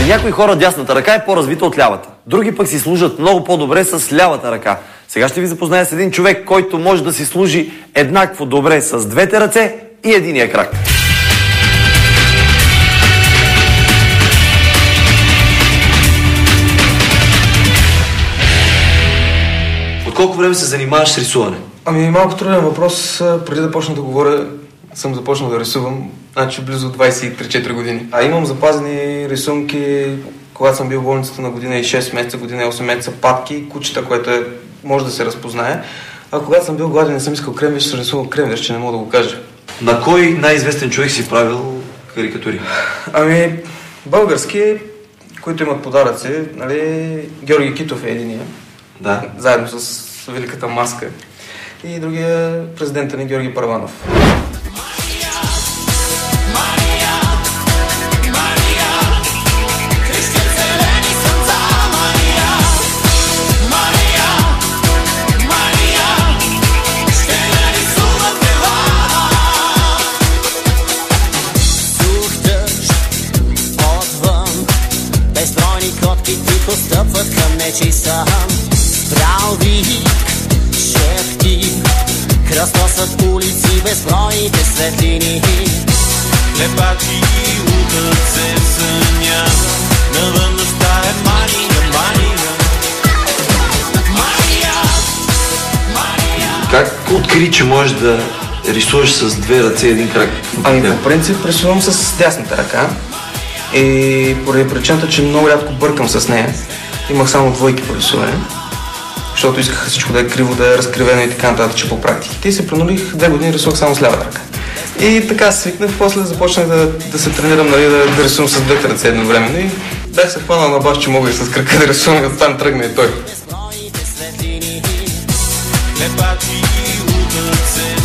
някои хора дясната ръка е по-развита от лявата. Други пък си служат много по-добре с лявата ръка. Сега ще ви запозная с един човек, който може да си служи еднакво добре с двете ръце и единия крак. От колко време се занимаваш с рисуване? Ами малко труден въпрос. Преди да почна да говоря, съм започнал да рисувам, значи близо 23-4 години. Имам запазени рисунки, когато съм бил в болницата на година и 6 месеца, година и 8 месеца, папки, кучета, което може да се разпознае. А когато съм бил гладен, не съм искал кремвиш, съм рисувал кремвиш, че не мога да го кажа. На кой най-известен човек си правил карикатури? Ами, български, които имат подаръци, нали, Георги Китов е единия. Да. Заедно с Великата маска. И другия президента ни Георги Първанов. Стъпват към нечий сам, спрял вик, шепти, кръстосват улици безбройните светлини. Лепачи утът се в съня, навън нощта е мания, мания. Мания, мания. Как откри, че можеш да рисуваш с две ръце и един крак? Ами по принцип рисувам с дясната ръка. И поради причината, че много рядко бъркам с нея, имах само двойки по рисуване, защото исках всичко да е криво, да е разкривено и така нататък по практиките. И се принудих 2 години рисувах само с лявата ръка. И така свикнах, после започнах да се тренирам, нали, да рисувам с двете ръце едновременно и бях се хванал на баш, че мога и с крака да рисувам, да там тръгне и той. Лепачи утът се